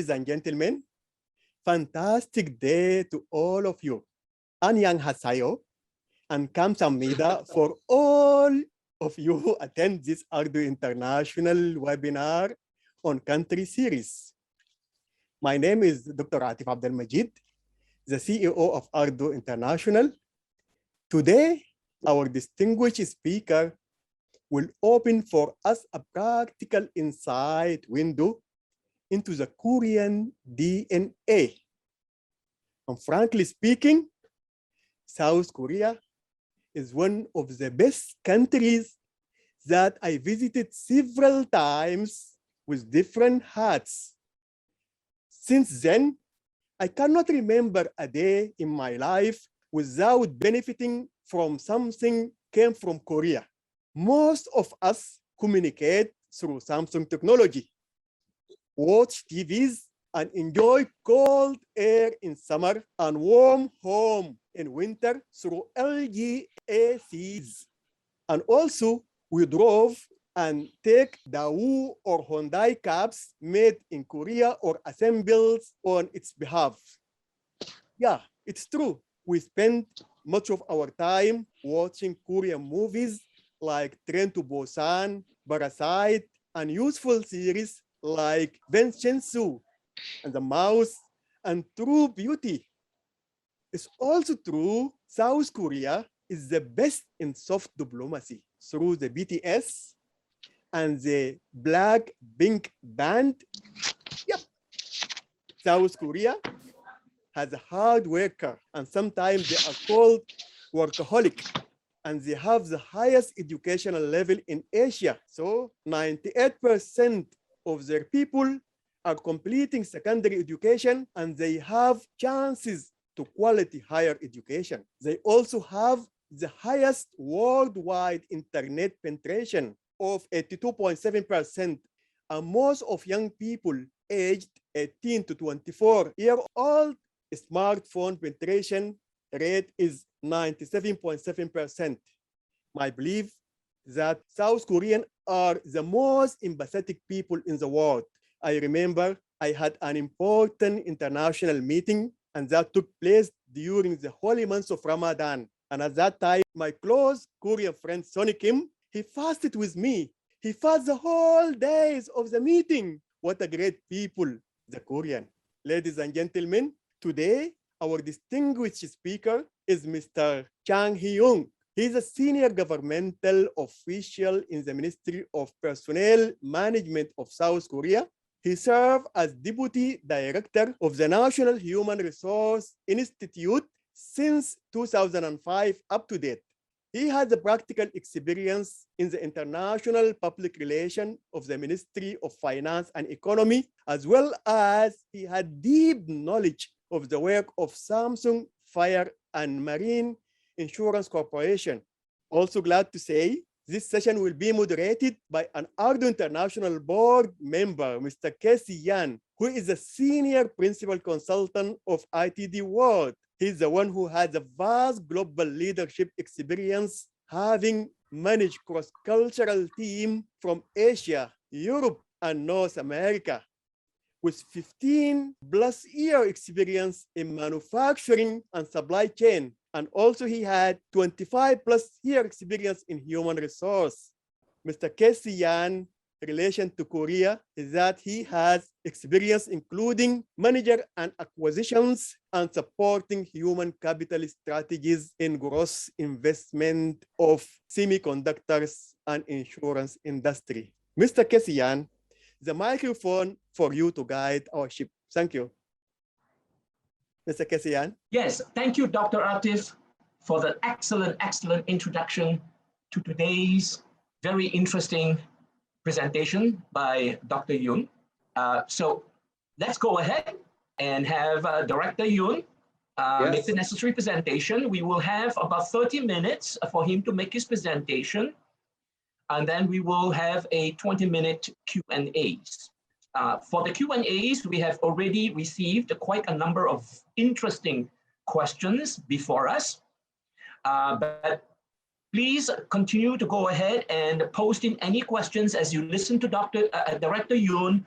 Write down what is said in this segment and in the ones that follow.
Ladies and gentlemen, fantastic day to all of you. Anyang hasayo and kamsahamnida for all of you who attend this ARTDO International webinar on country series. My name is Dr. Atif Abdelmageed, the CEO of ARTDO International. Today, our distinguished speaker will open for us a practical insight window into the Korean DNA. And frankly speaking, South Korea is one of the best countries that I visited several times with different hats. Since then, I cannot remember a day in my life without benefiting from something came from Korea. Most of us communicate through Samsung technology, watch TVs, and enjoy cold air in summer and warm home in winter through LG ACs. And also, we drove and take Daewoo or Hyundai cabs made in Korea or assembled on its behalf. Yeah, it's true. We spend much of our time watching Korean movies like Train to Busan, Parasite, and useful series like Vincenzo and The Mouse and True Beauty. It's also true South Korea is the best in soft diplomacy through the BTS and the Black-Pink band. Yep. South Korea has a hard worker, and sometimes they are called workaholic, and they have the highest educational level in Asia. So 98% of their people are completing secondary education, and they have chances to quality higher education. They also have the highest worldwide internet penetration of 82.7%, and most of young people aged 18 to 24-year-old smartphone penetration rate is 97.7%. My belief that South Koreans are the most empathetic people in the world. I remember I had an important international meeting, and that took place during the holy months of Ramadan. And at that time, my close Korean friend, Sonny Kim, he fasted with me. He fasted the whole days of the meeting. What a great people, the Korean. Ladies and gentlemen, today, our distinguished speaker is Mr. Chang Hee-young. He's a senior governmental official in the Ministry of Personnel Management of South Korea. He served as Deputy Director of the National Human Resource Institute since 2005 up to date. He has a practical experience in the international public relations of the Ministry of Finance and Economy, as well as he had deep knowledge of the work of Samsung Fire and Marine Insurance Corporation. Also glad to say, this session will be moderated by an ARTDO International board member, Mr. Casey Yan, who is a senior principal consultant of ITD World. He's the one who has a vast global leadership experience, having managed cross-cultural teams from Asia, Europe, and North America, with 15+ year experience in manufacturing and supply chain. And also he had 25+ year experience in human resource. Mr. Casey Yan, relation to Korea is that he has experience including manager and acquisitions and supporting human capital strategies in gross investment of semiconductors and insurance industry. Mr. Casey Yan, the microphone for you to guide our ship. Thank you. Mr. Casey Yan. Yes, thank you, Dr. Atif, for the excellent introduction to today's very interesting presentation by Dr. Yoon. So let's go ahead and have Director Yoon make the necessary presentation. We will have about 30 minutes for him to make his presentation, and then we will have a 20-minute Q&As. For the Q&As, we have already received quite a number of interesting questions before us, but please continue to go ahead and post in any questions as you listen to Director Yoon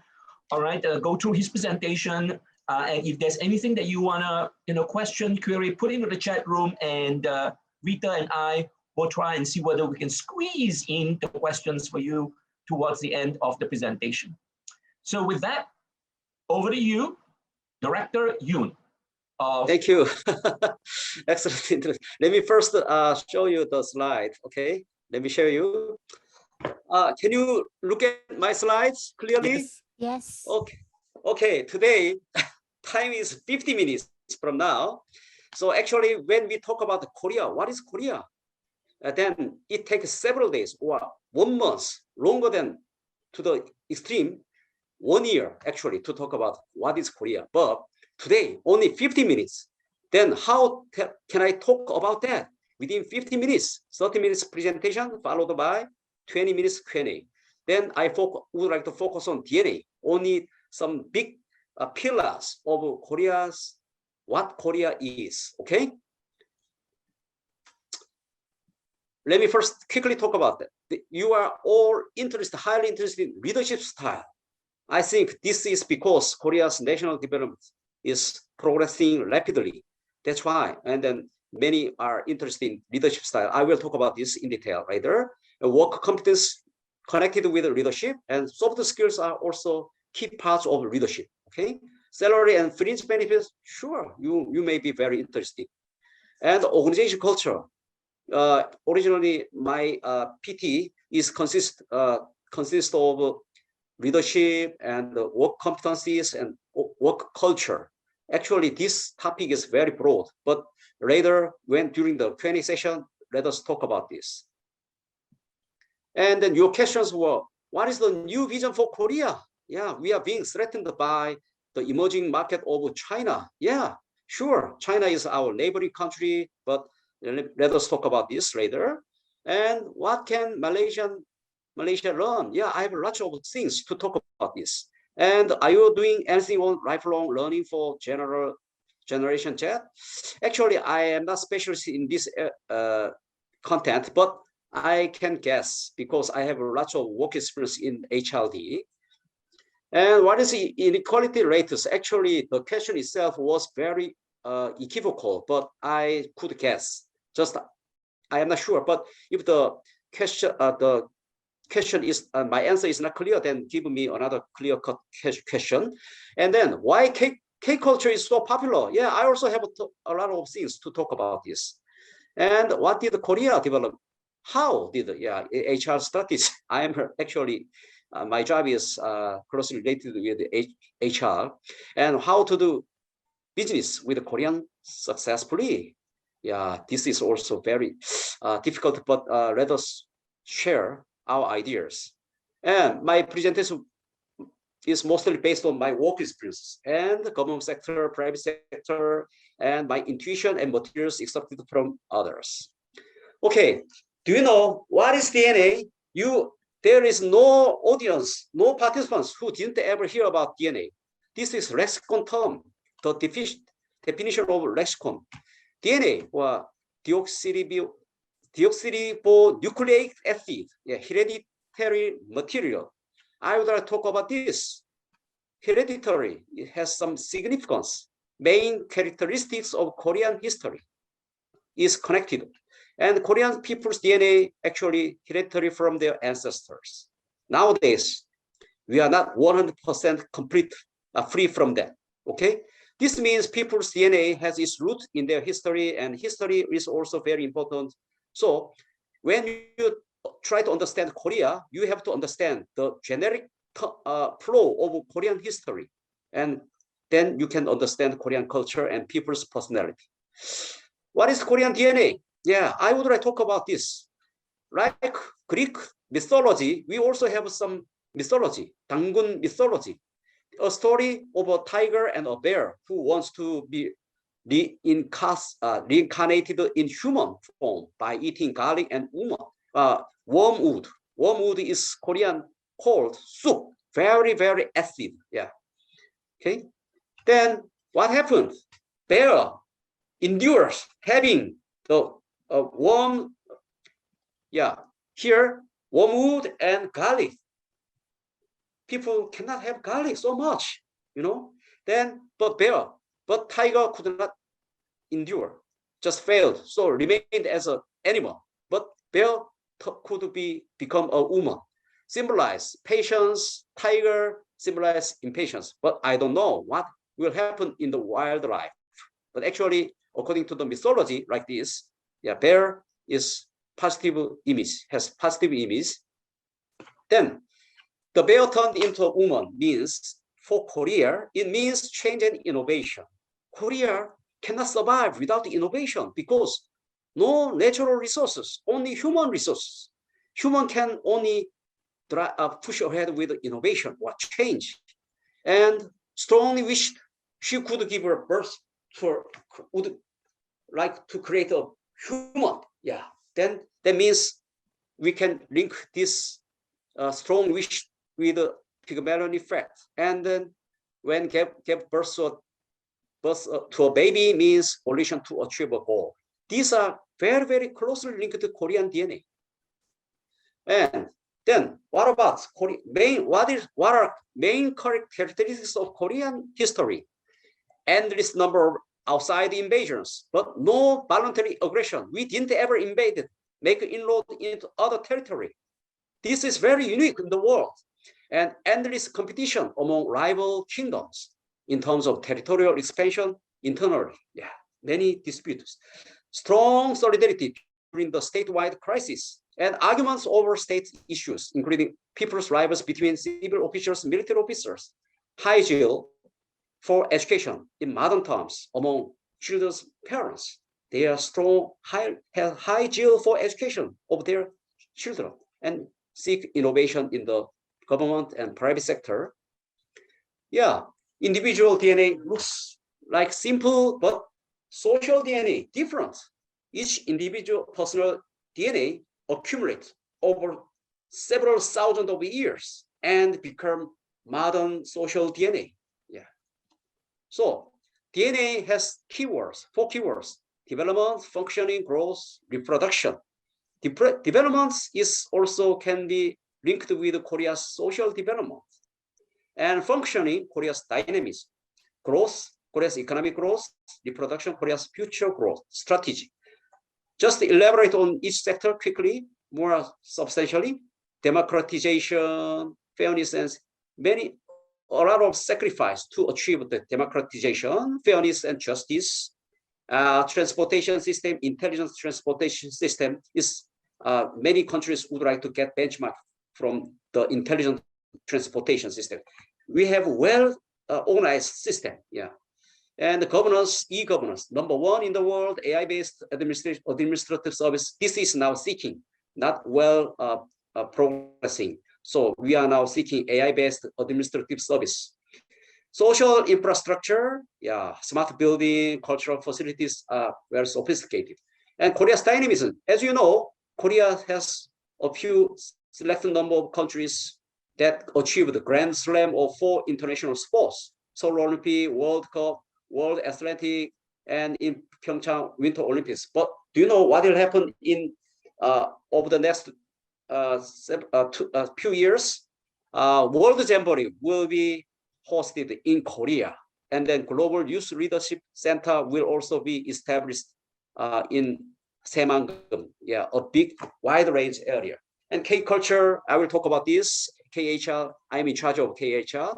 all right, go through his presentation. And if there's anything that you wanna, question, query, put into the chat room, and Rita and I will try and see whether we can squeeze in the questions for you towards the end of the presentation. So with that, over to you, Director Yoon. Thank you. Excellent. Let me first show you the slide. Okay, let me show you. Can you look at my slides clearly? Yes. Yes. Okay. Okay. Today, time is 50 minutes from now. So actually, when we talk about Korea, what is Korea? Then it takes several days or 1 month, longer than to the extreme, 1 year actually to talk about what is Korea. But today, only 50 minutes. Then how can I talk about that within 50 minutes? 30 minutes presentation followed by 20 minutes Q&A. Then I would like to focus on DNA, only some big pillars of Korea's, what Korea is, okay? Let me first quickly talk about that. You are all highly interested in leadership style. I think this is because Korea's national development is progressing rapidly. That's why, and then many are interested in leadership style. I will talk about this in detail later. Work competence connected with leadership, and soft skills are also key parts of leadership. Okay, salary and fringe benefits. Sure, you may be very interested. And organization culture. Originally, my PT is consists of leadership and work competencies and work culture. Actually, this topic is very broad, but later, during the Q&A session, let us talk about this. And then your questions were, what is the new vision for Korea? Yeah, we are being threatened by the emerging market of China. Yeah, sure, China is our neighboring country, but let us talk about this later. And what can Malaysia learn? Yeah, I have lots of things to talk about this. And are you doing anything on lifelong learning for Generation Z? Actually, I am not specialist in this content, but I can guess because I have lots of work experience in HRD. And what is the inequality rates? Actually, the question itself was very equivocal, but I could guess. Just I am not sure. But if the question is my answer is not clear, then give me another clear-cut question. And then why K culture is so popular? Yeah, I also have a lot of things to talk about this. And what did Korea develop? How did HR studies? I am actually my job is closely related with HR and how to do business with Korean successfully. Yeah, this is also very difficult, but let us share our ideas. And my presentation is mostly based on my work experience and the government sector, private sector, and my intuition and materials accepted from others. Okay, do you know what is DNA? There is no audience, no participants who didn't ever hear about DNA. This is lexicon term, the definition of lexicon. DNA or deoxyribonucleic acid, hereditary material. I would like to talk about this. Hereditary, it has some significance. Main characteristics of Korean history is connected. And Korean people's DNA actually hereditary from their ancestors. Nowadays, we are not 100% complete, free from that, okay? This means people's DNA has its root in their history, and history is also very important. So when you try to understand Korea, you have to understand the generic flow of Korean history, and then you can understand Korean culture and people's personality. What is Korean DNA? Yeah, I would like to talk about this. Like Greek mythology, we also have some mythology, Dangun mythology, a story of a tiger and a bear who wants to be reincarnated in human form by eating garlic and wormwood. Wormwood is Korean called soup, very, very acid. Yeah. Okay. Then what happened? Bear endures having the worm. Yeah. Here, wormwood and garlic. people cannot have garlic so much, you know. Then, but tiger could not endure, just failed, so remained as an animal. But bear could become a woman, symbolize patience. Tiger symbolize impatience. But I don't know what will happen in the wildlife. But actually, according to the mythology, like this, yeah, bear is positive image, has positive image. Then the bear turned into a woman means, for Korea, it means change and innovation. Korea cannot survive without innovation because no natural resources, only human resources. Human can only push ahead with innovation or change. And strongly wished she could give her birth for, would like to create a human. Yeah, then that means we can link this strong wish with the Pygmalion effect. And then when give birth to a baby means volition to achieve a goal. These are very, very closely linked to Korean DNA. And then what about what are main characteristics of Korean history? Endless number of outside invasions, but no voluntary aggression. We didn't ever invade it, make inroad into other territory. This is very unique in the world. And endless competition among rival kingdoms in terms of territorial expansion internally. Yeah, many disputes. Strong solidarity during the statewide crisis and arguments over state issues, including people's rivals between civil officials and military officers. High zeal for education in modern terms among children's parents. They are strong, have high zeal for education of their children and seek innovation in the government and private sector. Yeah, individual DNA looks like simple, but social DNA different. Each individual personal DNA accumulates over several thousands of years and become modern social DNA. Yeah. So DNA has keywords, 4 keywords: development, functioning, growth, reproduction. Development is also can be linked with Korea's social development. And functioning, Korea's dynamism. Growth, Korea's economic growth. Reproduction, Korea's future growth strategy. Just to elaborate on each sector quickly, more substantially: democratization, fairness, and a lot of sacrifice to achieve the democratization, fairness, and justice. Transportation system, intelligent transportation system is many countries would like to get benchmark from the intelligent transportation system. We have well organized system, yeah. And the governance, e-governance, #1 in the world, AI-based administrative service. This is now seeking, not well progressing. So we are now seeking AI-based administrative service. Social infrastructure, yeah, smart building, cultural facilities are very sophisticated. And Korea's dynamism, as you know, Korea has a few selected number of countries that achieved the Grand Slam of 4 international sports: Seoul Olympic, World Cup, World Athletic, and in Pyeongchang Winter Olympics. But do you know what will happen in over the next few years? World Jamboree will be hosted in Korea, and then Global Youth Leadership Center will also be established in Saemangeum. Yeah, a big, wide range area. And K-culture, I will talk about this. KHR, I'm in charge of KHR.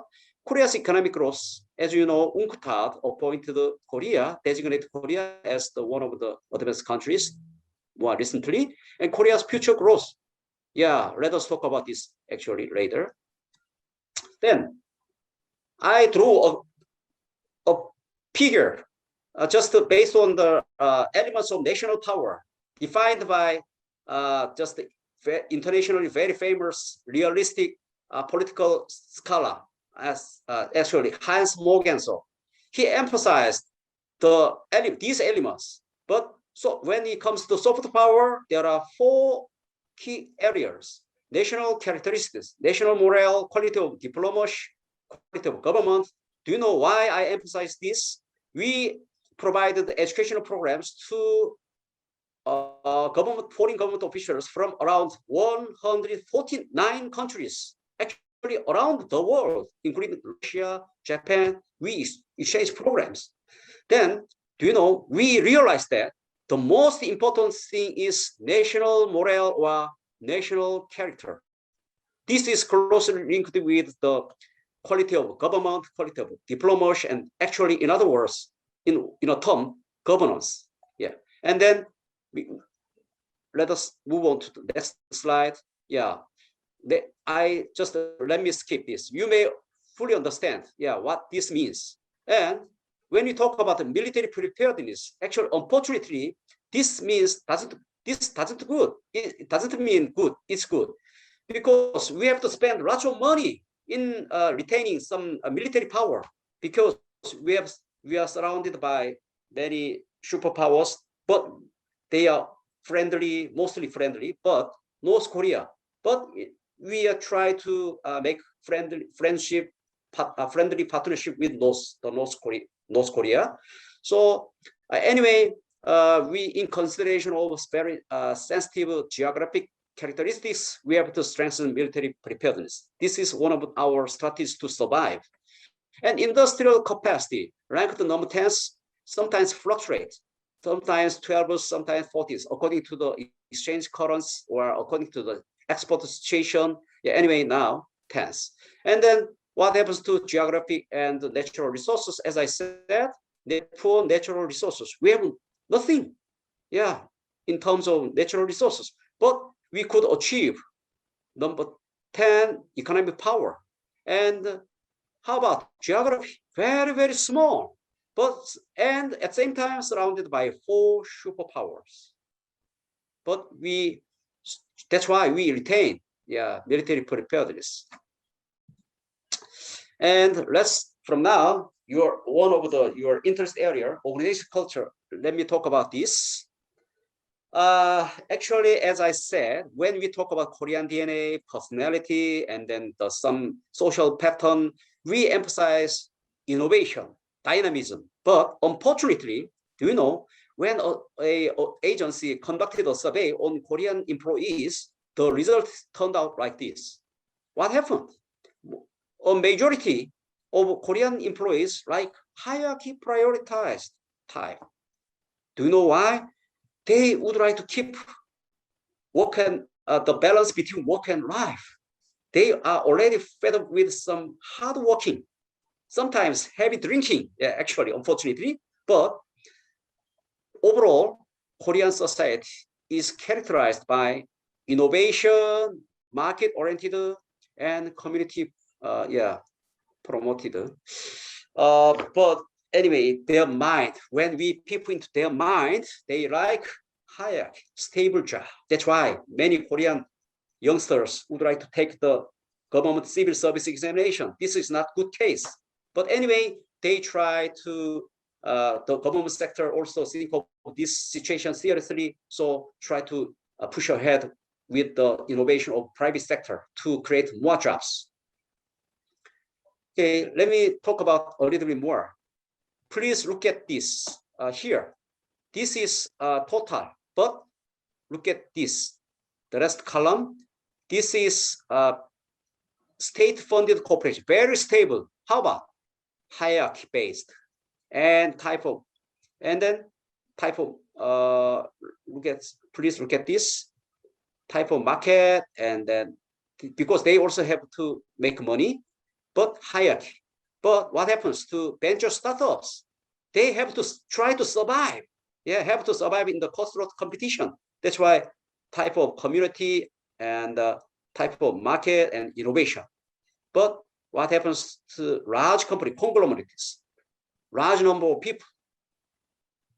Korea's economic growth, as you know, UNCTAD appointed Korea, designated Korea as one of the advanced countries more recently. And Korea's future growth. Yeah, let us talk about this actually later. Then I drew a figure just based on the elements of national power defined by just internationally very famous realistic political scholar as actually Hans Morgenthau. He emphasized these elements. But so when it comes to soft power, there are 4 key areas: national characteristics, national morale, quality of diplomacy, quality of government. Do you know why I emphasize this? We provided educational programs to foreign government officials from around 149 countries. actually around the world, including Russia, Japan, we exchange programs. Then, do you know, we realized that the most important thing is national morale or national character. This is closely linked with the quality of government, quality of diplomacy, and actually, in other words, in a term, governance. Yeah, and then let us move on to the next slide. Yeah, I just let me skip this. You may fully understand, yeah, what this means. And when we talk about the military preparedness, actually, unfortunately, this means this doesn't good. It doesn't mean good. It's good because we have to spend lots of money in retaining some military power because we are surrounded by many superpowers, but they are friendly, mostly friendly. But North Korea, but we are trying to make friendly partnership with North Korea. So anyway, we, in consideration of very sensitive geographic characteristics, we have to strengthen military preparedness. This is one of our strategies to survive. And industrial capacity, ranked number 10s, sometimes fluctuate, sometimes 12s, sometimes 40s, according to the exchange currents or according to the export situation. Yeah, anyway, now 10s. And then what happens to geographic and natural resources? As I said, the poor natural resources. We have nothing, yeah, in terms of natural resources, but we could achieve number 10 economic power. And how about geography? Very, very small, and at the same time surrounded by 4 superpowers. But that's why we retain, yeah, military preparedness. And from now, one of your interest area, organization culture. Let me talk about this. Actually, as I said, when we talk about Korean DNA, personality, and then some social pattern, we emphasize innovation, dynamism. But unfortunately, do you know, when a agency conducted a survey on Korean employees, the results turned out like this. What happened? A majority of Korean employees like hierarchy prioritized type. Do you know why? They would like to keep work and the balance between work and life. They are already fed up with some hard working, sometimes heavy drinking, actually, unfortunately. But overall, Korean society is characterized by innovation, market-oriented, and community, promoted. But anyway, their mind, when we peep into their mind, they like hierarchy, stable job. That's why many Korean youngsters would like to take the government civil service examination. This is not good case. But anyway, they try to, the government sector also think of this situation seriously, so try to push ahead with the innovation of private sector to create more jobs. Okay, let me talk about a little bit more. Please look at this here. This is total, but look at this. The last column, this is state-funded corporation, very stable. How about hierarchy-based and type of, and then type of, please look at this type of market, and then because they also have to make money, but hierarchy. But what happens to venture startups? They have to try to survive. Yeah, have to survive in the cutthroat competition. That's why type of community and type of market and innovation. But what happens to large company conglomerates? Large number of people,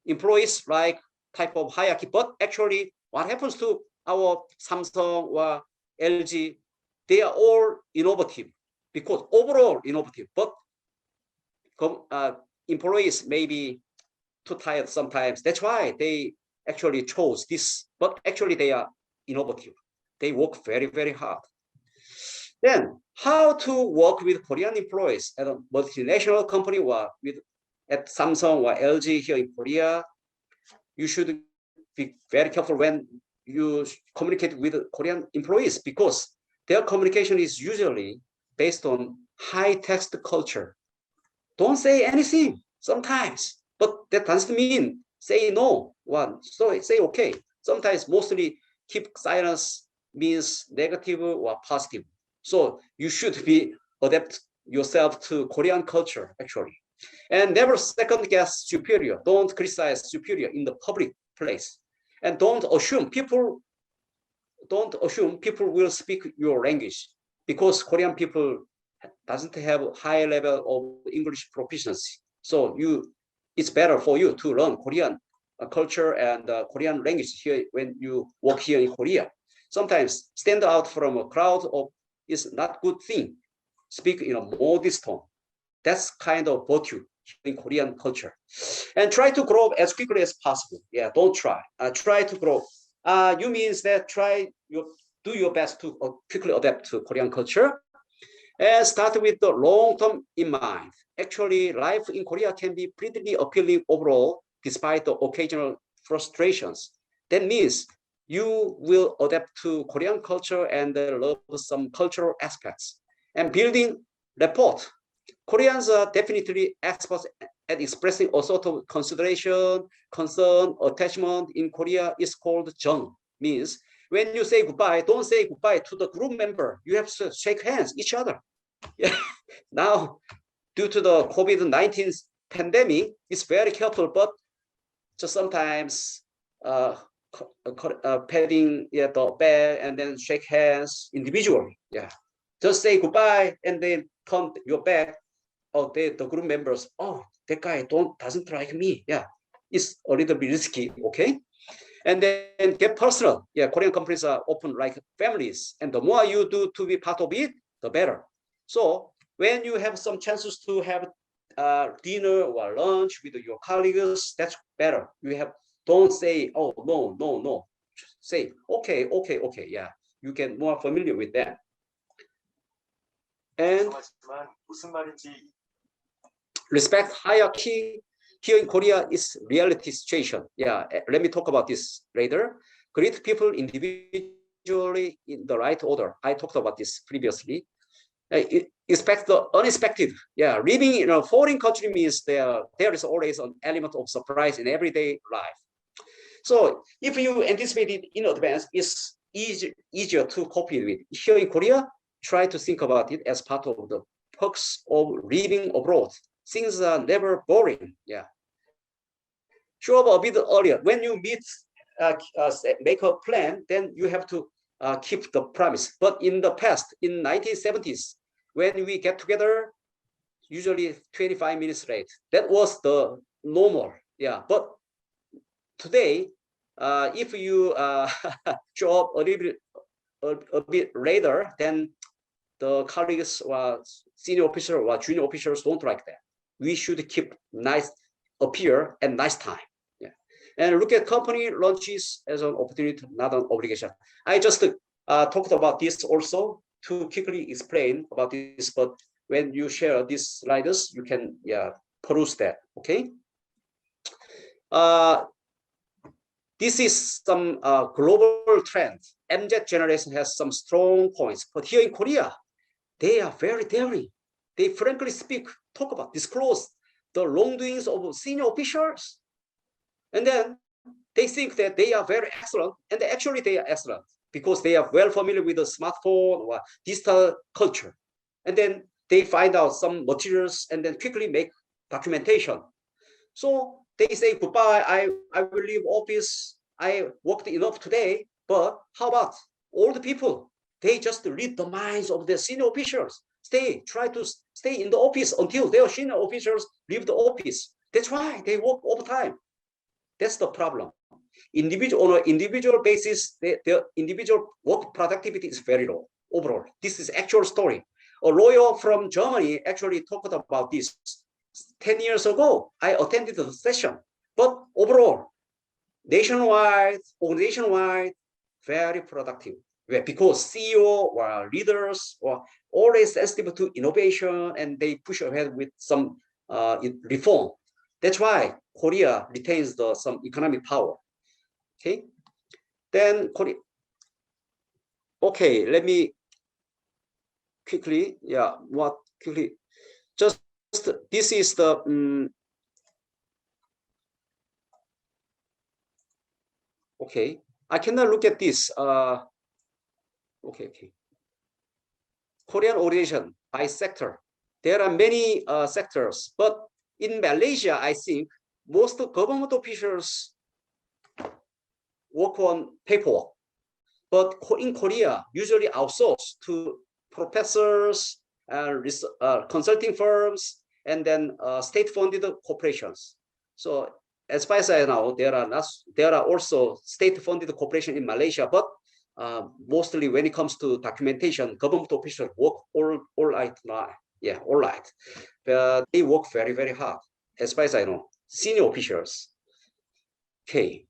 employees like type of hierarchy. But actually, what happens to our Samsung or LG? They are all innovative because overall innovative, but employees may be too tired sometimes. That's why they actually chose this, but actually they are innovative. They work very, very hard. Then how to work with Korean employees at a multinational company or at Samsung or LG here in Korea. You should be very careful when you communicate with Korean employees because their communication is usually based on high text culture. Don't say anything sometimes, but that doesn't mean say no. So say okay. Sometimes mostly keep silence means negative or positive. So you should be adapt yourself to Korean culture actually. And never second guess superior. Don't criticize superior in the public place. And don't assume people will speak your language, because Korean people doesn't have a high level of English proficiency. So it's better for you to learn Korean culture and Korean language here when you work here in Korea. Sometimes stand out from a crowd is not good thing. Speak in a modest tone. That's kind of virtue in Korean culture. And try to grow as quickly as possible. Yeah, don't try. Try to grow. You means that do your best to quickly adapt to Korean culture. And start with the long term in mind. Actually, life in Korea can be pretty appealing overall, despite the occasional frustrations. That means you will adapt to Korean culture and love some cultural aspects. And building rapport. Koreans are definitely experts at expressing a sort of consideration, concern, attachment. In Korea is called jeong. Means when you say goodbye, don't say goodbye to the group member. You have to shake hands each other. Yeah. Now, due to the COVID-19 pandemic, it's very careful, but just sometimes patting the back and then shake hands individually. Yeah. Just say goodbye and then turn your back. Oh, the group members, oh, that guy doesn't like me. Yeah, it's a little bit risky, okay? And then get personal. Yeah, Korean companies are open like families. And the more you do to be part of it, the better. So when you have some chances to have dinner or lunch with your colleagues, that's better. Don't say, oh, no. Say, okay, yeah. You get more familiar with that. And respect hierarchy. Here in Korea is reality situation. Yeah, let me talk about this later. Greet people individually in the right order. I talked about this previously. Expect the unexpected. Yeah, living in a foreign country means there is always an element of surprise in everyday life. So if you anticipate it in advance, it's easier to cope with. Here in Korea, try to think about it as part of the perks of living abroad. Things are never boring. Yeah. Show up a bit earlier. When you make a plan, then you have to keep the promise. But in the past, in 1970s, when we get together, usually 25 minutes late. That was the normal. Yeah. But today, if you show up a bit later, then the colleagues or senior officers or junior officers don't like that. We should keep appear at nice time. Yeah. And look at company lunches as an opportunity, not an obligation. I just talked about this also to quickly explain about this, but when you share these slides, you can peruse that, okay? This is some global trend. MZ generation has some strong points, but here in Korea, they are very daring. They frankly disclose the wrongdoings of senior officials. And then they think that they are very excellent, and actually they are excellent because they are well familiar with the smartphone or digital culture. And then they find out some materials and then quickly make documentation. So they say, goodbye, I will leave office. I worked enough today, but how about all the people? They just read the minds of the senior officials. Try to stay in the office until their senior officials leave the office. That's why they work overtime. That's the problem. On an individual basis, their individual work productivity is very low overall. This is actual story. A lawyer from Germany actually talked about this 10 years ago. I attended the session, but overall, organization-wide, very productive. Because CEO or leaders are always sensitive to innovation and they push ahead with some reform. That's why Korea retains some economic power. Okay, then Korea. Okay, let me quickly, yeah, what quickly, just this is the, okay, I cannot look at this, okay. Korean orientation by sector. There are many sectors, but in Malaysia, I think most government officials work on paperwork. But in Korea, usually outsource to professors, consulting firms, and then state-funded corporations. So as far as I know, there are also state-funded corporations in Malaysia, but mostly when it comes to documentation, government officials work all right. Yeah, all right. But they work very, very hard, as far as I know, senior officials. Okay.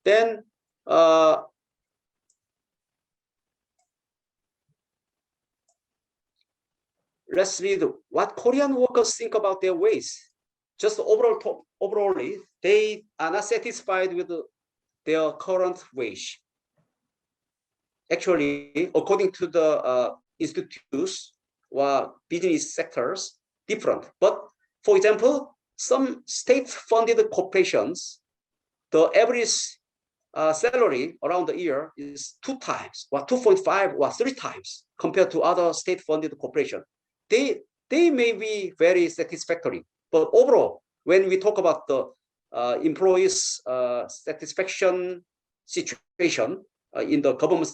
Then let's read what Korean workers think about their wage. Just overall, they are not satisfied with their current wage. Actually, according to the institutes or business sectors, different. But for example, some state-funded corporations, the average salary around the year is 2 times or 2.5 or 3 times compared to other state-funded corporations. They may be very satisfactory, but overall, when we talk about the employees' satisfaction situation in the government,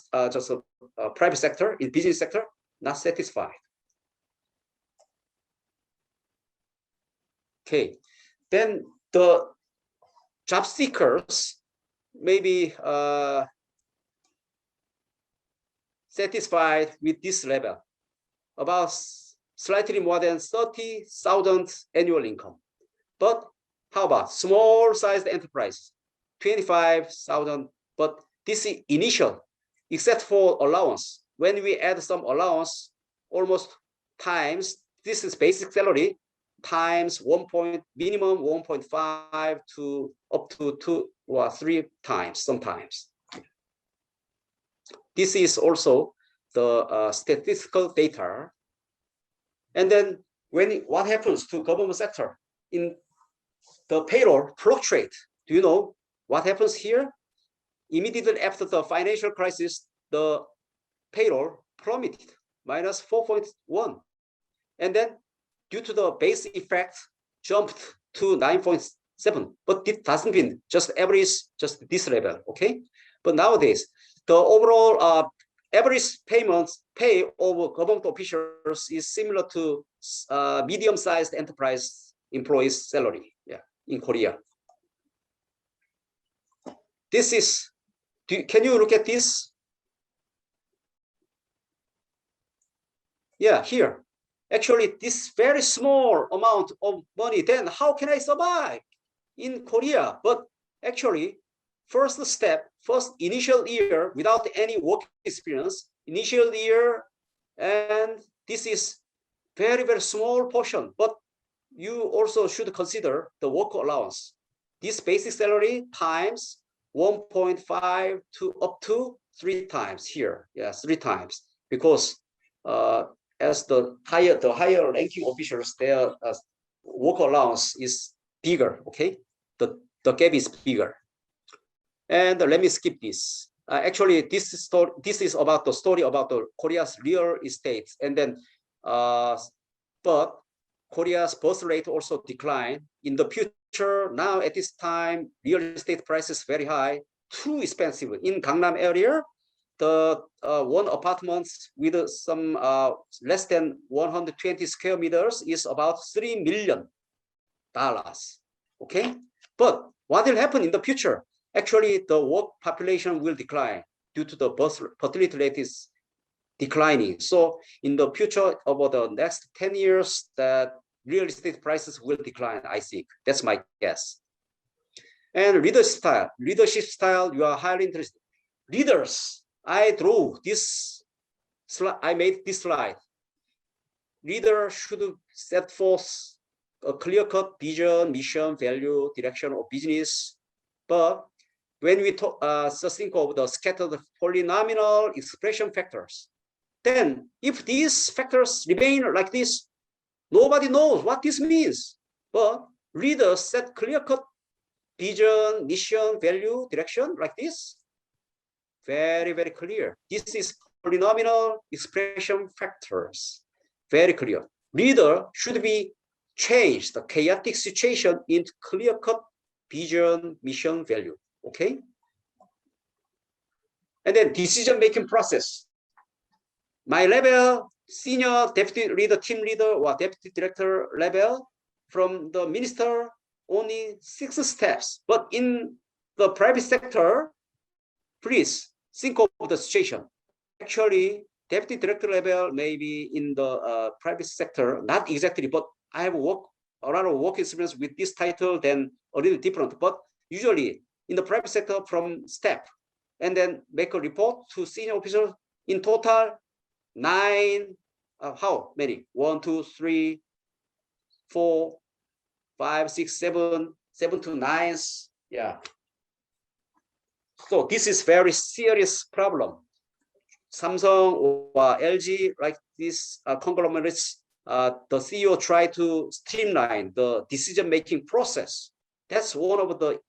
private sector, in business sector, not satisfied. Okay, then the job seekers maybe satisfied with this level, about slightly more than 30,000 annual income. But how about small-sized enterprise, 25,000? But this is initial, except for allowance. When we add some allowance, almost times, this is basic salary, times minimum 1.5 to up to 2 or 3 times sometimes. This is also the statistical data. And then what happens to government sector? In the payroll fluctuate. Do you know what happens here? Immediately after the financial crisis, the payroll plummeted, minus 4.1. And then due to the base effect, jumped to 9.7. But it doesn't mean just average, just this level, okay? But nowadays, the overall average pay over government officials is similar to medium-sized enterprise employees' salary, yeah, in Korea. This is, can you look at this? Yeah, here. Actually, this very small amount of money, then how can I survive in Korea? But actually, first initial year without any work experience, initial year, and this is very, very small portion, but you also should consider the work allowance. This basic salary times 1.5 to up to 3 times here. Yes, 3 times, because as the higher ranking officials, their work allowance is bigger. Okay, the gap is bigger. And let me skip this. Actually, this is about the story about the Korea's real estate, and then but Korea's birth rate also declined in the future. Now at this time, real estate prices very high, too expensive. In Gangnam area, the one apartment with some less than 120 square meters is about $3 million. Okay, but what will happen in the future? Actually, the work population will decline due to the fertility rate is declining. So in the future, over the next 10 years, that real estate prices will decline, I think. That's my guess. And leadership style, you are highly interested. Leaders, I drew this slide, I made this slide. Leader should set forth a clear-cut vision, mission, value, direction of business. But when we talk, think of the scattered polynomial expression factors, then if these factors remain like this, nobody knows what this means. But readers set clear-cut vision, mission, value, direction like this. Very, very clear. This is polynomial expression factors. Very clear. Reader should be changed the chaotic situation into clear-cut vision, mission, value. Okay. And then decision-making process. My level, senior deputy leader, team leader, or deputy director level, from the minister, only 6 steps. But in the private sector, please think of the situation. Actually, deputy director level may be in the private sector, not exactly, but I have a lot of work experience with this title, then a little different. But usually in the private sector, from step, and then make a report to senior officer. In total, 9, how many? 1, 2, 3, 4, 5, 6, 7, 7 to 9. Yeah. So this is very serious problem. Samsung or LG, like these conglomerates, the CEO try to streamline the decision-making process. That's one of the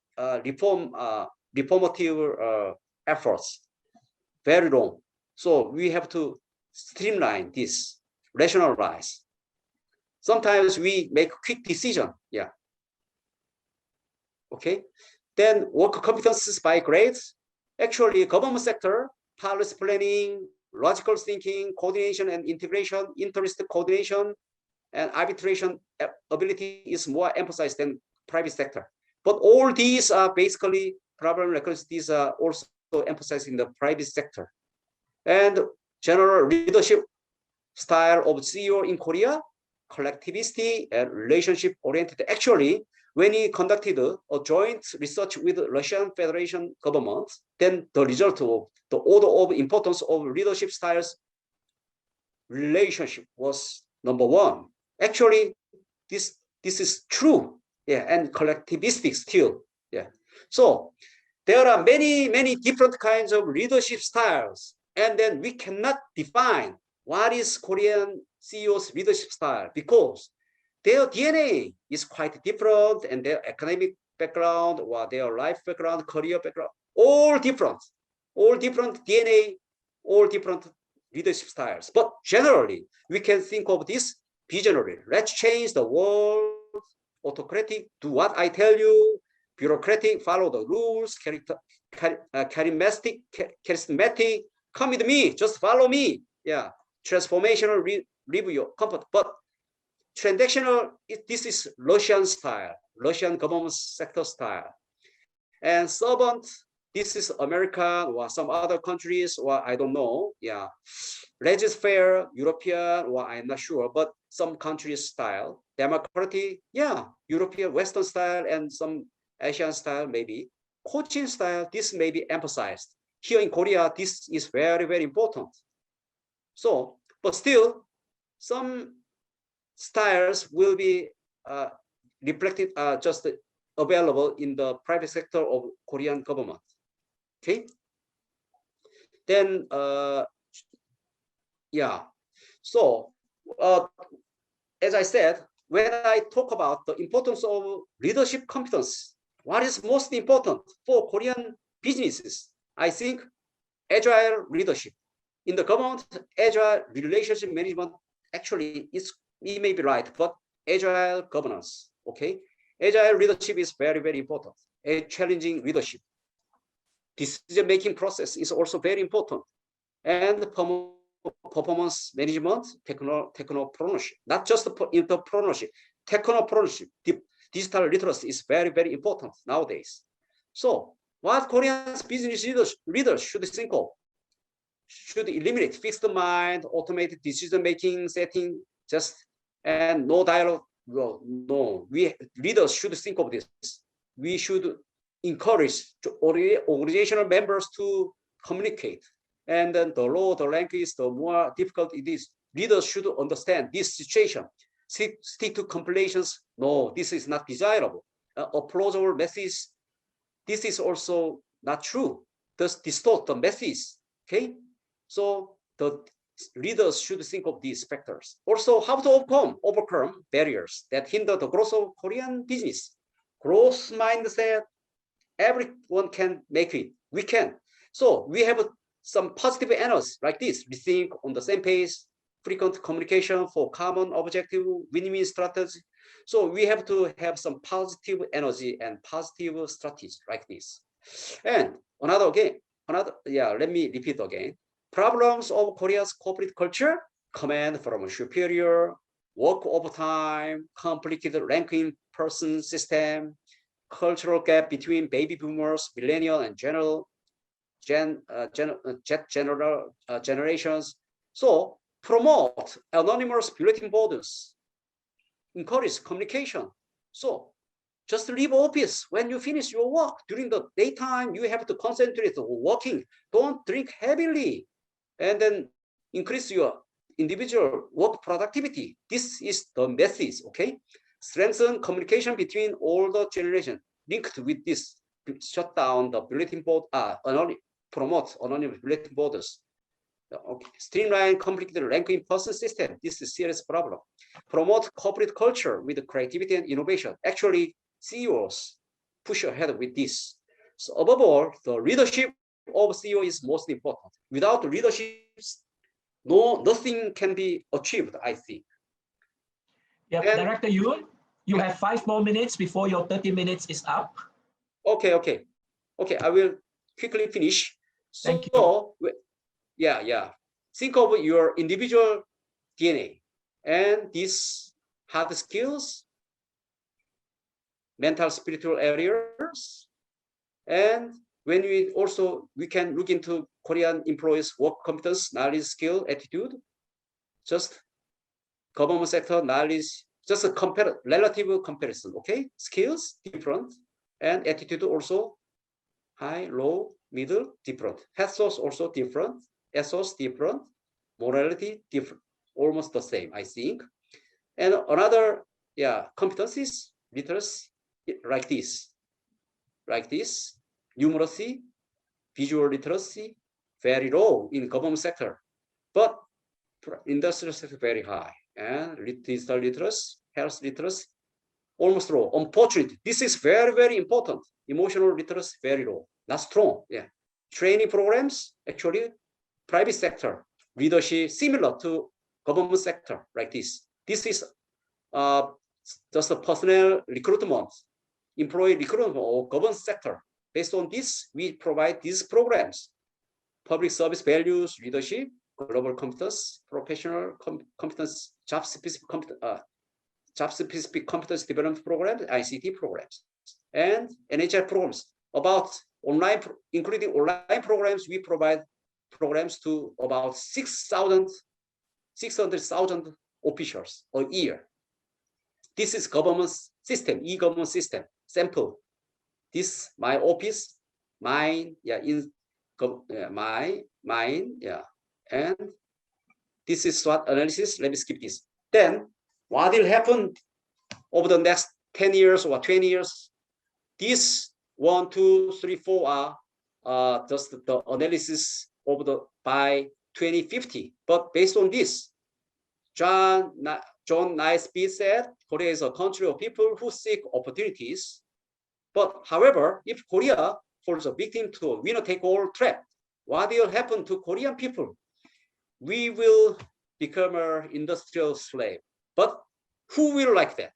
reformative efforts. Very wrong. So we have to streamline this, rationalize. Sometimes we make quick decision. Yeah. Okay. Then work competencies by grades. Actually, government sector, policy planning, logical thinking, coordination and integration, interest coordination, and arbitration ability is more emphasized than private sector. But all these are basically problem records. These are also emphasized in the private sector. And general leadership style of CEO in Korea, collectivistic and relationship oriented. Actually, when he conducted a joint research with the Russian Federation government, then the result of the order of importance of leadership styles relationship was #1. Actually, this is true. Yeah, and collectivistic still. Yeah. So there are many different kinds of leadership styles. And then we cannot define what is Korean CEO's leadership style because their DNA is quite different and their academic background or their life background, career background, all different DNA, all different leadership styles. But generally, we can think of this visionary. Let's change the world. Autocratic, do what I tell you. Bureaucratic, follow the rules. Charismatic, come with me, just follow me. Yeah, transformational, review, comfort. But transactional, this is Russian style, Russian government sector style. And servant, this is American or some other countries, or I don't know. Yeah, laissez-faire, European, or I'm not sure, but some countries style. Democratic, yeah, European, Western style, and some Asian style maybe. Coaching style, this may be emphasized. Here in Korea, this is very, very important. So, but still, some styles will be reflected, just available in the private sector of Korean government. Okay. Then, yeah. So, as I said, when I talk about the importance of leadership competence, what is most important for Korean businesses? I think agile leadership. In the government, agile relationship management, actually, it may be right, but agile governance, okay? Agile leadership is very, very important. A challenging leadership. Decision-making process is also very important. And performance management, technopreneurship, not just entrepreneurship, technopreneurship, digital literacy is very, very important nowadays. So what Korean business leaders should think of? Should eliminate fixed mind, automated decision-making setting, and no dialogue. No, we leaders should think of this. We should encourage organizational members to communicate. And then the lower the rank is, the more difficult it is. Leaders should understand this situation. Stick to compilations. No, this is not desirable. A plausible message. This is also not true. Thus distort the message. Okay, so the leaders should think of these factors. Also, how to overcome barriers that hinder the growth of Korean business. Growth mindset, everyone can make it. We can. So we have some positive energy like this. We think on the same page, frequent communication for common objective, win-win strategy. So we have to have some positive energy and positive strategy like this. And let me repeat again. Problems of Korea's corporate culture, command from a superior, work overtime, complicated ranking person system, cultural gap between baby boomers, millennial, and generations. So promote anonymous bulletin boards, encourage communication. So just leave office when you finish your work. During the daytime, you have to concentrate on working. Don't drink heavily, and then increase your individual work productivity. This is the message, okay? Strengthen communication between older generation. Linked with this, shut down the bulletin board, promote anonymous bulletin boards. Okay. Streamline complicated ranking person system. This is a serious problem. Promote corporate culture with creativity and innovation. Actually, CEOs push ahead with this. So above all, the leadership of CEO is most important. Without leadership, nothing can be achieved, I think. Yeah, Director Yoon, you have 5 more minutes before your 30 minutes is up. Okay, I will quickly finish. Thank you. Yeah. Think of your individual DNA and these hard skills, mental, spiritual areas. And when we can look into Korean employees' work competence, knowledge, skill, attitude, just government sector knowledge, just a relative comparison, okay? Skills, different, and attitude also, high, low, middle, different. Ethos also different, ethos different, morality different, almost the same, I think. And another, competencies, literacy, like this, numeracy, visual literacy, very low in government sector, but industrial sector very high, and digital literacy, health literacy, almost low. Unfortunately, this is very, very important. Emotional literacy, very low, not strong. Yeah, training programs, actually, private sector leadership similar to government sector, like this. This is just a personnel recruitment, employee recruitment or government sector. Based on this, we provide these programs: public service values, leadership, global competence, professional competence, job-specific competence development programs, ICT programs, and NHL programs. About online, including online programs, we provide programs to about 600,000 officials a year. This is government system, e-government system sample. This my office, mine, and this is SWOT analysis. Let me skip this. Then what will happen over the next 10 years or 20 years? These 1, 2, 3, 4 are just the analysis by 2050. But based on this, John Naisbitt said, Korea is a country of people who seek opportunities. But however, if Korea falls a victim to a winner-take-all trap, what will happen to Korean people? We will become an industrial slave. But who will like that?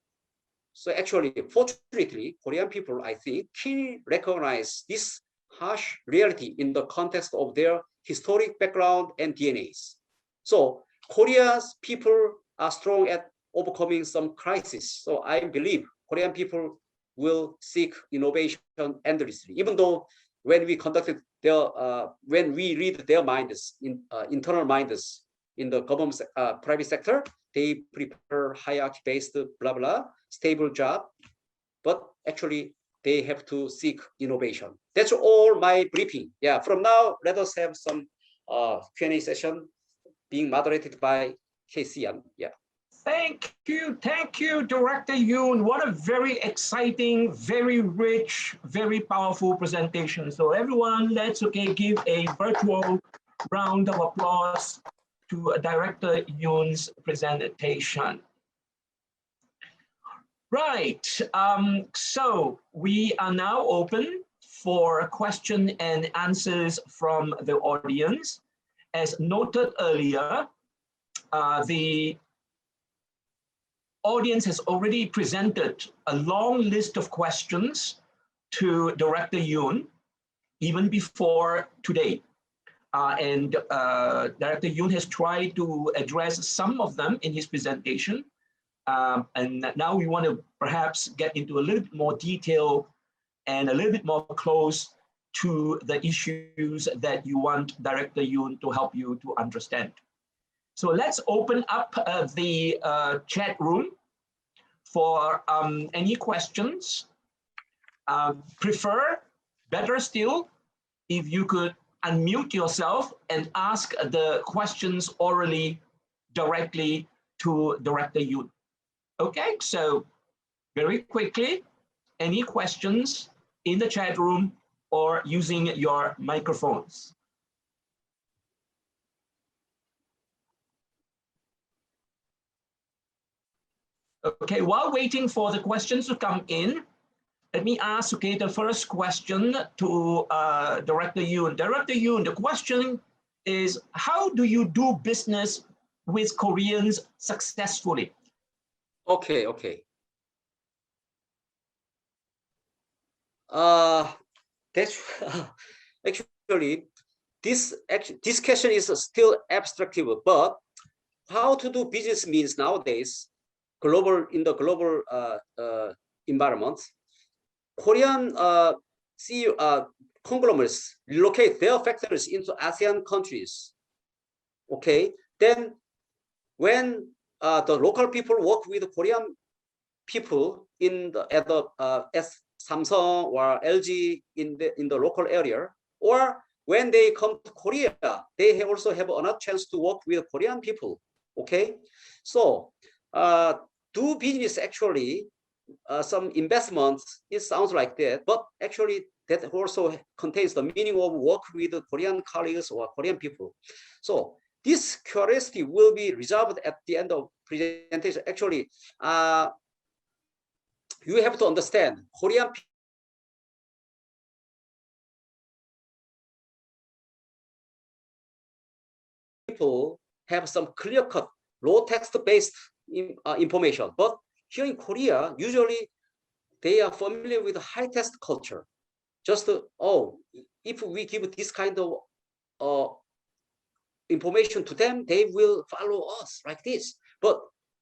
So actually, fortunately, Korean people, I think, keenly recognize this harsh reality in the context of their historic background and DNAs. So Korea's people are strong at overcoming some crisis. So I believe Korean people will seek innovation endlessly, even though when we conducted when we read their minds, internal minds in the government, private sector, they prepare hierarchy-based, blah, blah, stable job, but actually they have to seek innovation. That's all my briefing. Yeah, from now, let us have some Q&A session being moderated by KC. Yeah. Thank you, Director Yoon. What a very exciting, very rich, very powerful presentation. So everyone, let's give a virtual round of applause to Director Yoon's presentation. Right, so we are now open for question and answers from the audience. As noted earlier, the audience has already presented a long list of questions to Director Yoon, even before today. Director Yoon has tried to address some of them in his presentation. And now we want to perhaps get into a little bit more detail and a little bit more close to the issues that you want Director Yoon to help you to understand. So let's open up the chat room for any questions. Better still, if you could unmute yourself and ask the questions orally directly to Director Yoon. Okay, so very quickly, any questions in the chat room or using your microphones? Okay, while waiting for the questions to come in, let me ask, the first question to Director Yoon. Director Yoon, the question is, how do you do business with Koreans successfully? Okay. That's actually this question is still abstractive, but how to do business means nowadays in the global environment. Korean CEO conglomerates relocate their factories into ASEAN countries. Okay, then when the local people work with Korean people as Samsung or LG in the local area, or when they come to Korea, they also have another chance to work with Korean people. Okay, so do business actually some investments, it sounds like that, but actually that also contains the meaning of work with Korean colleagues or Korean people. So this curiosity will be resolved at the end of presentation. Actually, you have to understand Korean people have some clear-cut, low text-based information, but here in Korea, usually they are familiar with high text culture. Just if we give this kind of information to them, they will follow us like this. But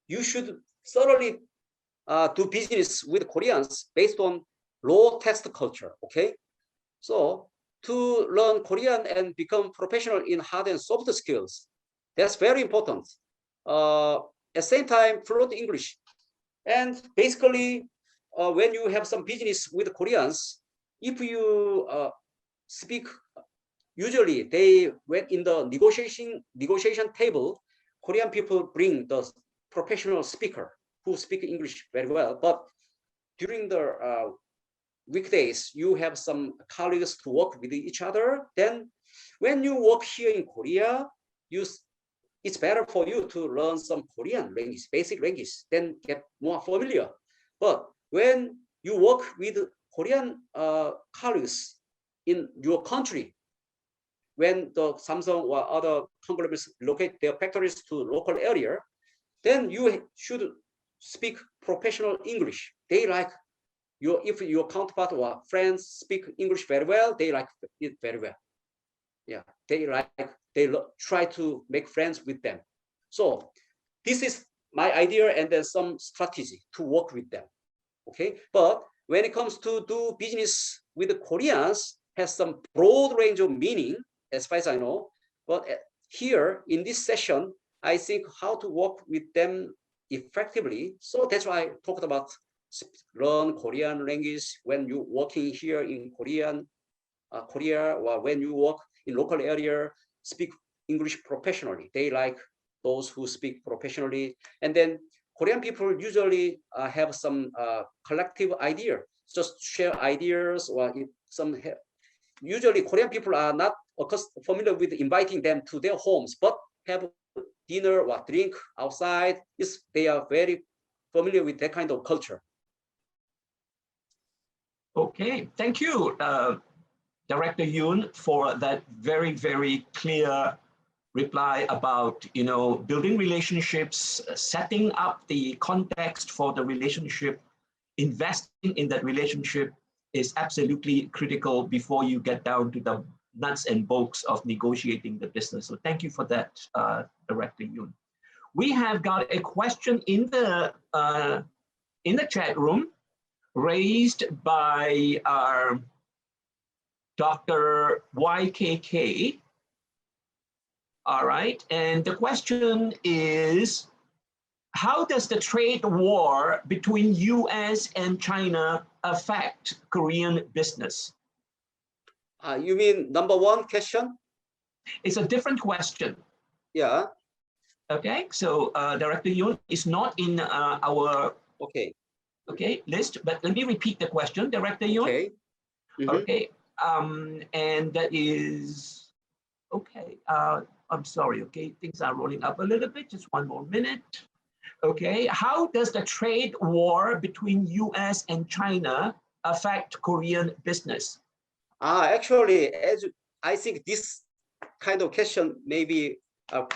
you should thoroughly do business with Koreans based on low text culture. Okay, so to learn Korean and become professional in hard and soft skills, that's very important. At the same time, fluent English. And basically, when you have some business with Koreans, if you speak, usually they went in the negotiation table, Korean people bring the professional speaker who speak English very well. But during the weekdays, you have some colleagues to work with each other. Then when you work here in Korea, it's better for you to learn some Korean language, basic language, then get more familiar. But when you work with Korean colleagues in your country, when the Samsung or other conglomerates locate their factories to local area, then you should speak professional English. They like if your counterpart or friends speak English very well, they like it very well. Yeah, they try to make friends with them. So this is my idea, and then some strategy to work with them. Okay, but when it comes to do business with the Koreans, has some broad range of meaning as far as I know. But here in this session, I think how to work with them effectively. So that's why I talked about learn Korean language when you working here in Korea, or when you work in local area, speak English professionally. They like those who speak professionally. And then Korean people usually have some collective idea, just share ideas or usually Korean people are not familiar with inviting them to their homes, but have dinner or drink outside. They are very familiar with that kind of culture. Okay, thank you, Director Yoon, for that very, very clear reply about, building relationships, setting up the context for the relationship, investing in that relationship is absolutely critical before you get down to the nuts and bolts of negotiating the business. So thank you for that, Director Yoon. We have got a question in the chat room raised by our Dr. YKK. All right, and the question is, how does the trade war between US and China affect Korean business? You mean number one question? It's a different question. Yeah. Okay, so Director Yoon is not in our list, but let me repeat the question, Director Yoon. Okay. Okay, and that is, okay, I'm sorry, okay, things are rolling up a little bit, just one more minute. Okay, how does the trade war between US and China affect Korean business? Actually, I think this kind of question may be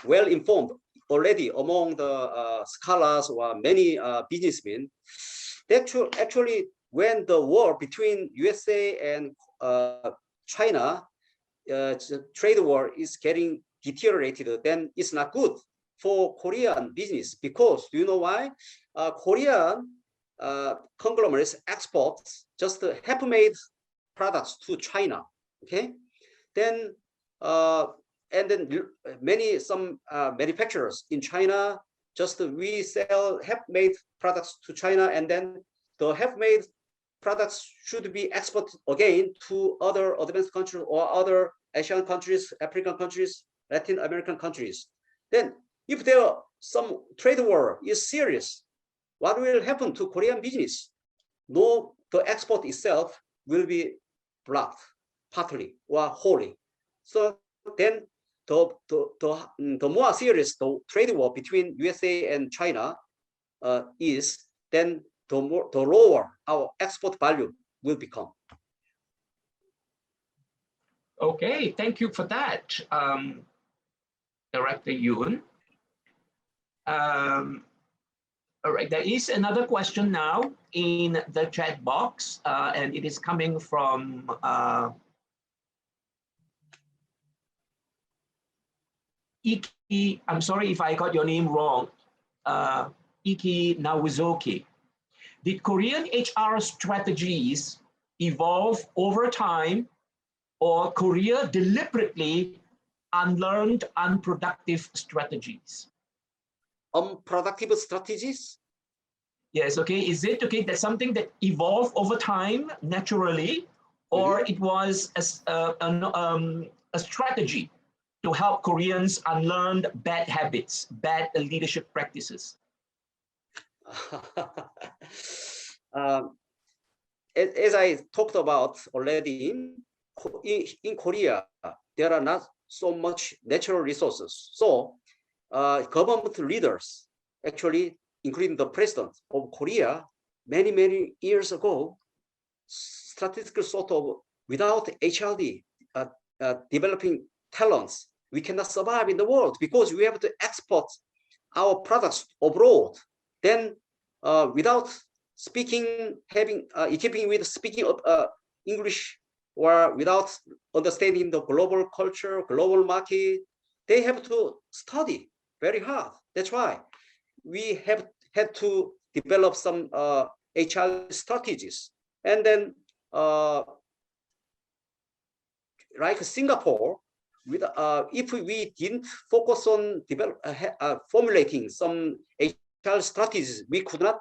well informed already among the scholars or many businessmen. Actually, when the war between USA and China, trade war is getting deteriorated, then it's not good for Korean business, because do you know why? Korean conglomerates exports just half-made products to China. Okay, then and then some manufacturers in China just resell half-made products to China, and then the half-made products should be exported again to other advanced countries or other Asian countries, African countries, Latin American countries. Then if there are some trade war is serious, what will happen to Korean business? No, the export itself will be blocked partly or wholly. So then the more serious the trade war between USA and China is, then the lower our export value will become. Okay, thank you for that, Director Yoon. All right, there is another question now in the chat box, and it is coming from Iki. I'm sorry if I got your name wrong. Iki Nawizoki. Did Korean HR strategies evolve over time, or Korea deliberately unlearned unproductive strategies? Unproductive strategies? Yes, okay. Is it okay that something that evolved over time naturally, or it was a strategy to help Koreans unlearn bad habits, bad leadership practices? As I talked about already, in Korea, there are not so much natural resources. So government leaders, actually, including the president of Korea, many years ago, statistical sort of, without HRD, developing talents, we cannot survive in the world because we have to export our products abroad. Then without speaking, equipping with speaking of English, or without understanding the global culture, global market, they have to study very hard. That's why we have had to develop some HR strategies. And then like Singapore, with if we didn't focus on formulating some HR strategies, we could not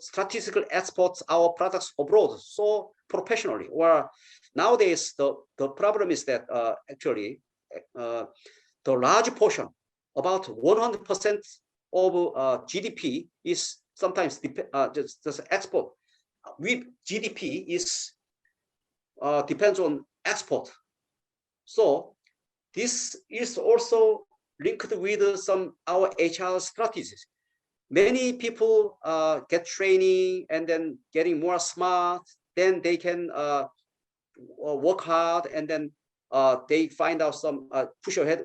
strategically export our products abroad so professionally. Or nowadays, the problem is that actually the large portion, about 100% of GDP is sometimes just export. GDP is depends on export. So this is also linked with some our HR strategies. Many people get training and then getting more smart. Then they can work hard, and then they find out some push ahead,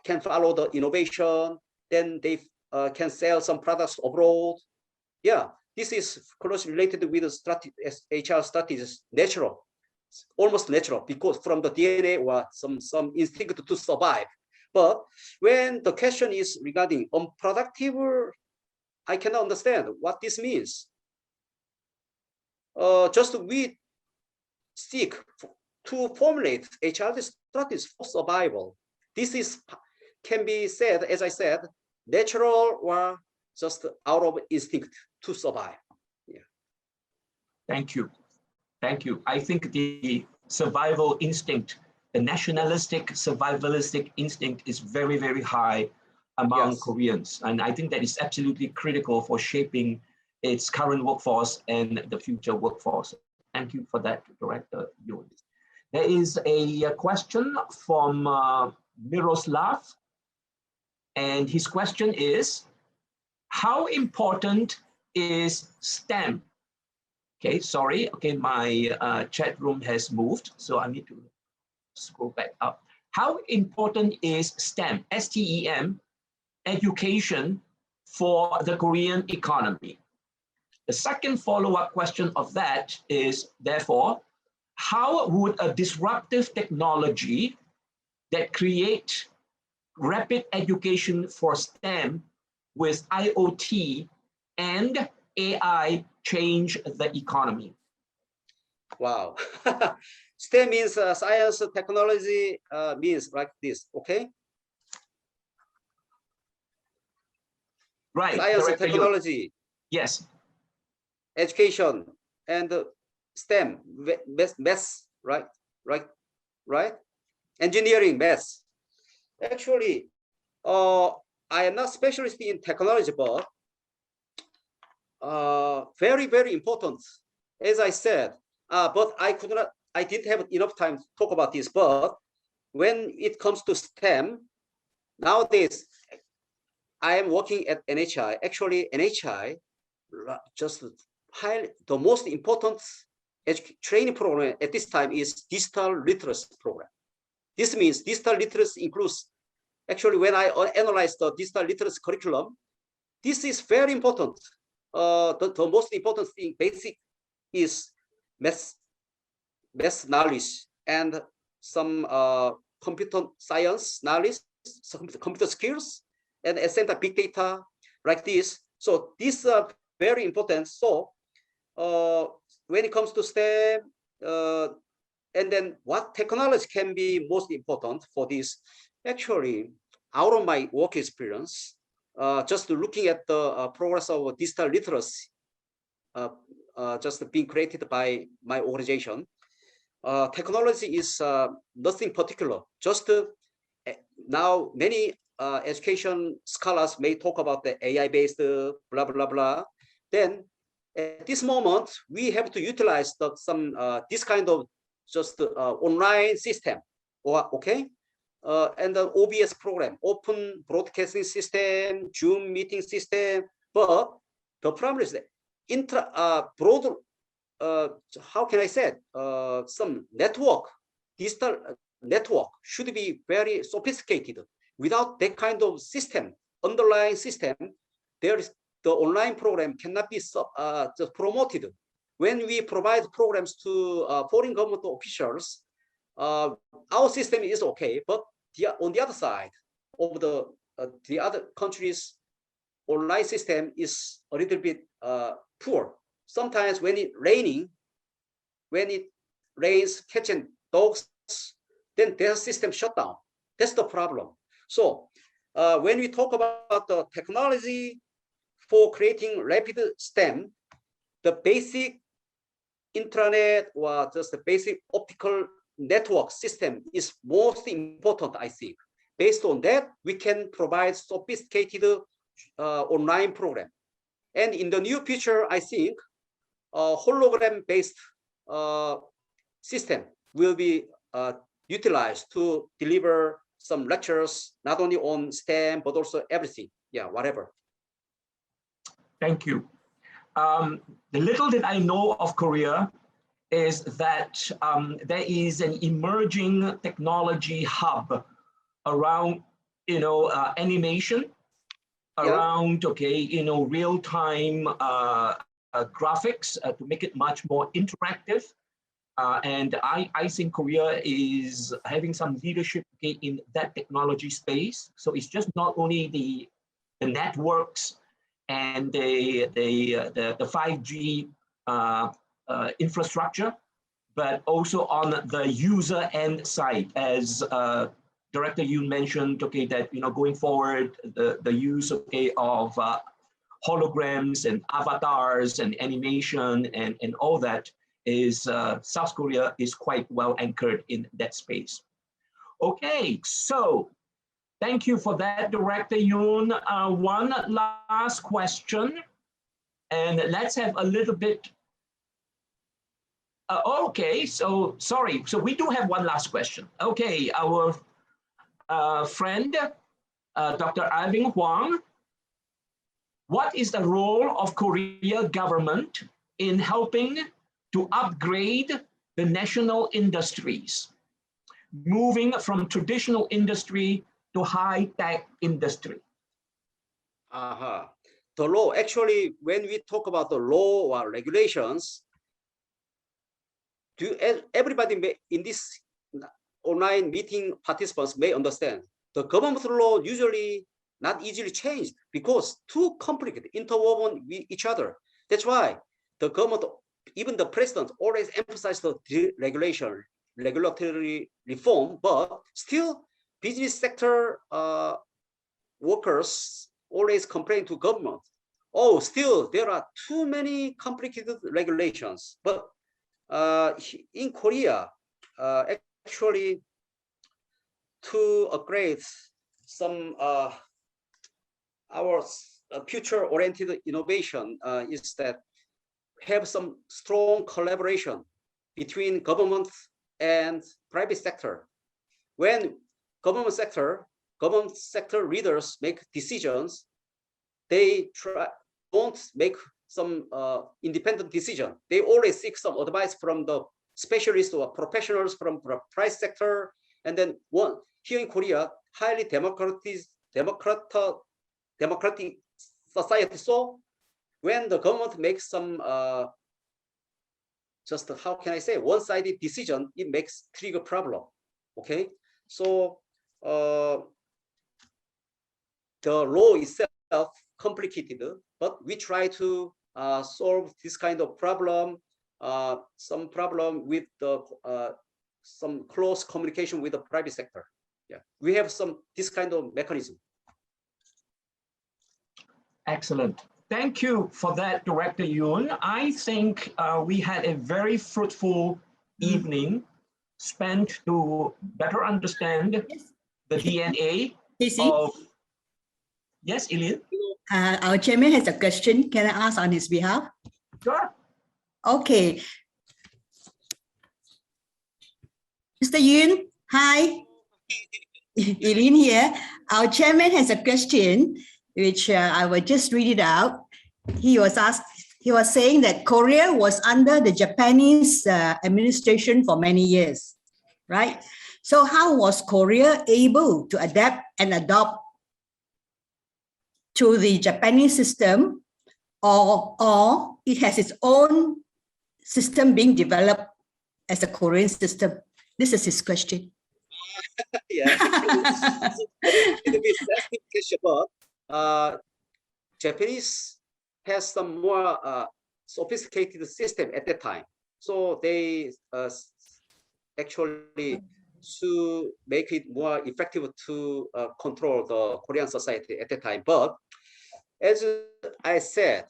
can follow the innovation. Then they can sell some products abroad. Yeah, this is closely related with the HR strategies, natural, almost natural, because from the DNA or some instinct to survive. But when the question is regarding unproductive, I cannot understand what this means. Just we seek to formulate HR strategies for survival. This is can be said, as I said, natural or just out of instinct to survive. Yeah. Thank you. Thank you. I think the survival instinct, the nationalistic, survivalistic instinct is very, very high among Koreans. And I think that is absolutely critical for shaping its current workforce and the future workforce. Thank you for that, Director Yoon. There is a question from Miroslav, and his question is, how important is STEM? Okay, sorry, okay, my chat room has moved, so I need to scroll back up. How important is STEM, S-T-E-M, education for the Korean economy? The second follow-up question of that is, therefore, how would a disruptive technology that create rapid education for STEM with IoT and AI change the economy? Wow. STEM means science, technology, means like this, okay? Right. Science and technology. Yes. Education and STEM, math, right? Engineering, math. Actually, I am not specialist in technology, but very, very important, as I said. But I didn't have enough time to talk about this. But when it comes to STEM, nowadays, I am working at NHI. Actually, NHI just the most important training program at this time is digital literacy program. This means digital literacy includes, actually, when I analyze the digital literacy curriculum, this is very important. The most important thing, basic, is math knowledge and some computer science knowledge, some computer skills, and at the same time, big data, like this. So these are very important. So when it comes to STEM, and then what technology can be most important for this? Actually, out of my work experience, just looking at the progress of digital literacy, just being created by my organization, technology is nothing particular. Just now, many education scholars may talk about the AI-based blah, blah, blah. Then at this moment, we have to utilize this kind of just online system, okay? And the OBS program, open broadcasting system, Zoom meeting system. But the problem is that broad, how can I say it? Some network, digital network should be very sophisticated. Without that kind of system, underlying system, the online program cannot be just promoted. When we provide programs to foreign government officials, our system is okay, but on the other side of the other countries' online system is a little bit poor. Sometimes when it rains, catching dogs, then their system shut down. That's the problem. So when we talk about the technology for creating rapid STEM, the basic intranet or just the basic optical network system is most important, I think. Based on that, we can provide sophisticated online program. And in the near future, I think a hologram-based system will be utilized to deliver some lectures, not only on STEM, but also everything. Yeah, whatever. Thank you. The little that I know of Korea is that there is an emerging technology hub around, animation, around, real-time graphics to make it much more interactive. And I think Korea is having some leadership in that technology space. So it's just not only the networks and the 5G infrastructure, but also on the user end side, as Director Yoon mentioned, that going forward, the use of holograms and avatars and animation and all that is South Korea is quite well anchored in that space. Okay, so thank you for that, Director Yoon. One last question, and let's have a little bit. Okay, so sorry. So we do have one last question. Okay, our friend, Dr. Ivan Huang, what is the role of Korea government in helping to upgrade the national industries, moving from traditional industry to high-tech industry? The law, actually, when we talk about the law or regulations, everybody in this online meeting participants may understand the government law usually not easily changed because too complicated, interwoven with each other. That's why the government, even the president, always emphasized the regulatory reform, but still business sector workers always complain to government. Oh, still there are too many complicated regulations. But in Korea, actually, to upgrade some our future-oriented innovation is that have some strong collaboration between government and private sector. When government sector leaders make decisions, they don't make some independent decision. They always seek some advice from the specialists or professionals from the private sector. And then here in Korea, highly democratic society. So when the government makes some just how can I say one-sided decision, it makes trigger problem. Okay, so the law itself complicated, but we try to solve this kind of problem. Some problem with the some close communication with the private sector. Yeah, we have this kind of mechanism. Excellent. Thank you for that, Director Yoon. I think we had a very fruitful evening spent to better understand the DNA of... Yes, Eileen? Our chairman has a question. Can I ask on his behalf? Sure. Okay. Mr. Yoon, hi. Eileen here. Our chairman has a question, which I will just read it out. He was saying that Korea was under the Japanese administration for many years, right? So how was Korea able to adapt and adopt to the Japanese system, or it has its own system being developed as a Korean system? This is his question. Yeah, it's a little bit sensitive question, but Japanese has some more sophisticated system at that time. So they actually to make it more effective to control the Korean society at that time. But as I said,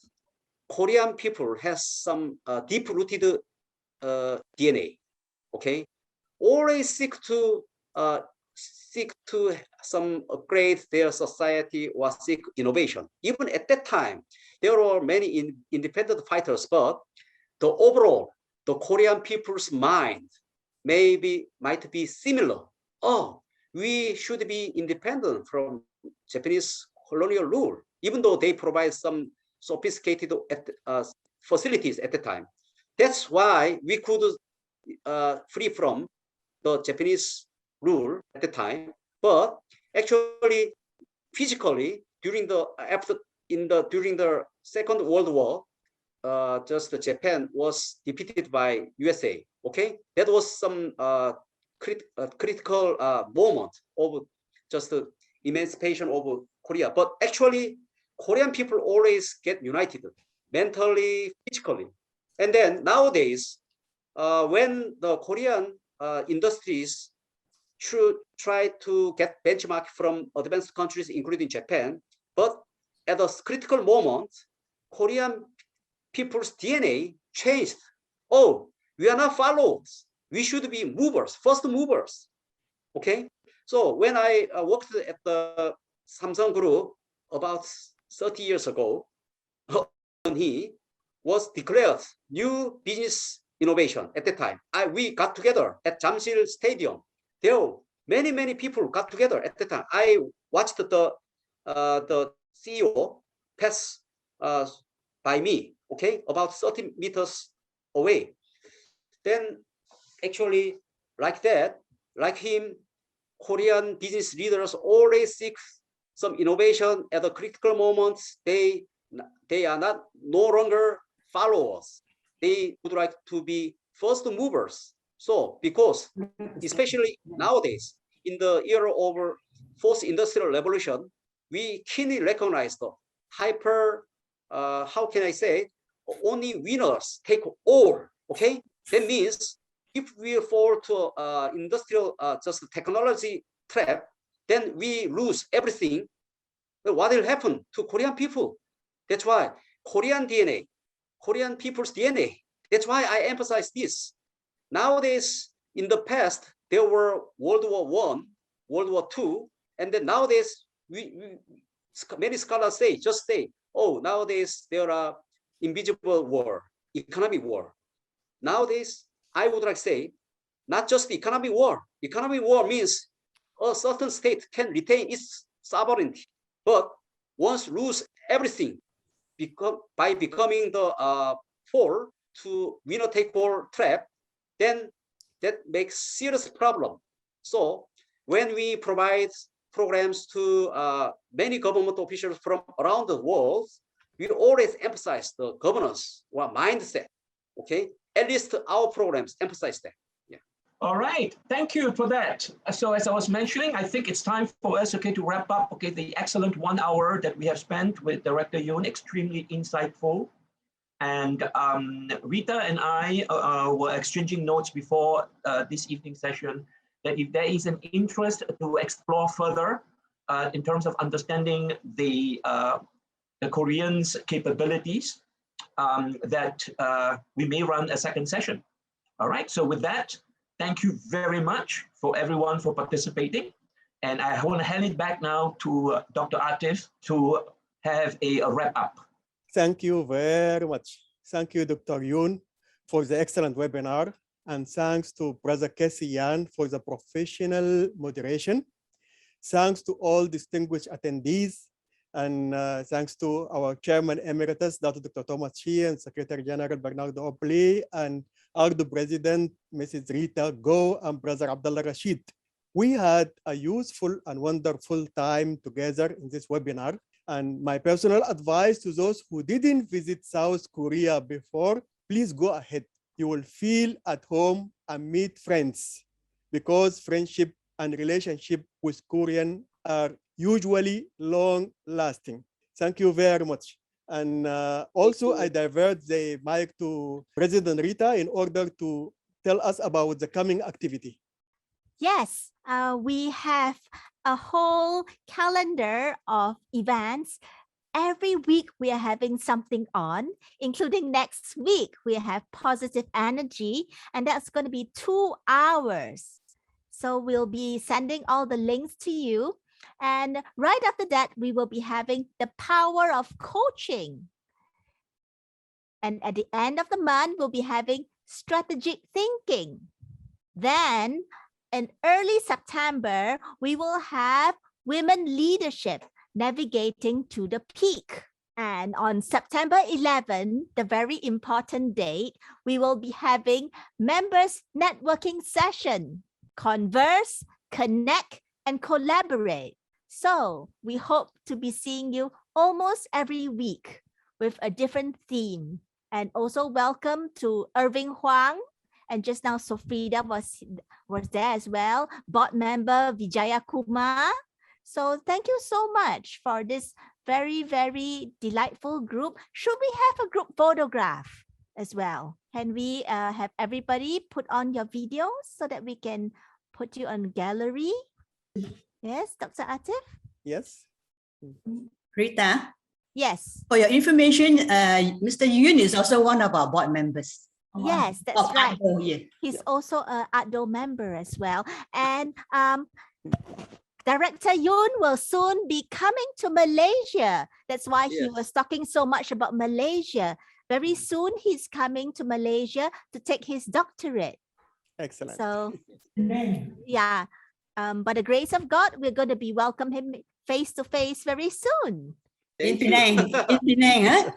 Korean people has some deep-rooted DNA. Okay, always seek to seek to some upgrade their society or seek innovation. Even at that time, there were many independent fighters, but the overall, the Korean people's mind might be similar. Oh, we should be independent from Japanese colonial rule, even though they provide some sophisticated facilities at the time. That's why we could free from the Japanese rule at the time. But actually, physically, during the Second World War, just Japan was defeated by USA. Okay, that was some critical moment of just the emancipation of Korea. But actually, Korean people always get united mentally, physically. And then nowadays, when the Korean industries should try to get benchmark from advanced countries, including Japan, but at a critical moment, Korean people's DNA changed. Oh, we are not followers. We should be movers, first movers. Okay. So when I worked at the Samsung Group about 30 years ago, he was declared new business innovation at the time. We got together at Jamsil Stadium. There were many people got together at the time. I watched the CEO pass by me, okay, about 30 meters away. Then actually like that, like him, Korean business leaders always seek some innovation at a critical moment. They are no longer followers. They would like to be first movers. So because especially nowadays, in the era of fourth industrial revolution, we keenly recognize the how can I say, only winners take all, okay? That means if we fall to industrial just technology trap, then we lose everything. What will happen to Korean people? That's why Korean DNA, Korean people's DNA. That's why I emphasize this. Nowadays, in the past, there were World War I, World War II, and then nowadays, many scholars just say, oh, nowadays there are invisible war, economic war. Nowadays, I would like to say, not just economic war. Economic war means a certain state can retain its sovereignty, but once lose everything by becoming the fall to winner-take-all trap, then that makes serious problem. So when we provide programs to many government officials from around the world, we always emphasize the governance or mindset. Okay, at least our programs emphasize that. Yeah. All right, thank you for that. So as I was mentioning, I think it's time for us, okay, to wrap up, okay, the excellent 1 hour that we have spent with Director Yoon, extremely insightful. And Rita and I were exchanging notes before this evening session that if there is an interest to explore further in terms of understanding the Koreans' capabilities, that we may run a second session. All right, so with that, thank you very much for everyone for participating. And I want to hand it back now to Dr. Atif to have a wrap up. Thank you very much. Thank you, Dr. Yoon, for the excellent webinar. And thanks to Brother Casey Yan for the professional moderation. Thanks to all distinguished attendees. And thanks to our Chairman Emeritus, Dr. Thomas Chi, and Secretary General Bernardo Opli, and ARTDO President, Mrs. Rita Go, and Brother Abdullah Rashid. We had a useful and wonderful time together in this webinar. And my personal advice to those who didn't visit South Korea before, please go ahead. You will feel at home and meet friends, because friendship and relationship with Korean are usually long-lasting. Thank you very much. And also, I divert the mic to President Rita in order to tell us about the coming activity. Yes, we have a whole calendar of events. Every week we are having something on, including next week we have positive energy, and that's going to be 2 hours. So we'll be sending all the links to you. And right after that, we will be having the power of coaching. And at the end of the month, we'll be having strategic thinking. Then in early September, we will have women leadership, navigating to the peak. And on September 11, the very important date, we will be having members networking session, converse, connect, and collaborate. So we hope to be seeing you almost every week with a different theme. And also welcome to Irving Huang. And just now, Sofrida was there as well. Board member Vijaya Kumar. So thank you so much for this very, very delightful group. Should we have a group photograph as well? Can we have everybody put on your videos so that we can put you on gallery? Yes, Dr. Atif? Yes. Rita, Yes. for your information, Mr. Yun is also one of our board members. Yes, that's Of right. ARTDO, yeah. He's also a ARTDO member as well. And Director Yun will soon be coming to Malaysia. That's why he was talking so much about Malaysia. Very soon, he's coming to Malaysia to take his doctorate. Excellent. So, yeah, by the grace of God, we're going to be welcome him face to face very soon. In Penang, huh?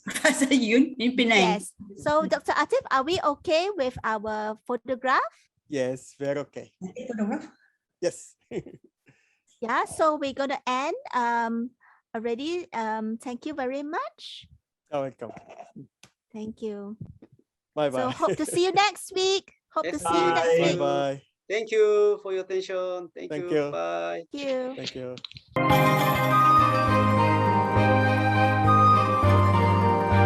Professor Yun in Penang. Yes. So, Dr. Atif, are we okay with our photograph? Yes, very okay. Yes. Yeah, so we're going to end already. Thank you very much. You're welcome. Thank you. Bye-bye. So hope to see you next week. Hope to see you next Bye. week. Bye-bye. Thank you for your attention. Thank Thank you. you. Bye. Thank you. Thank you.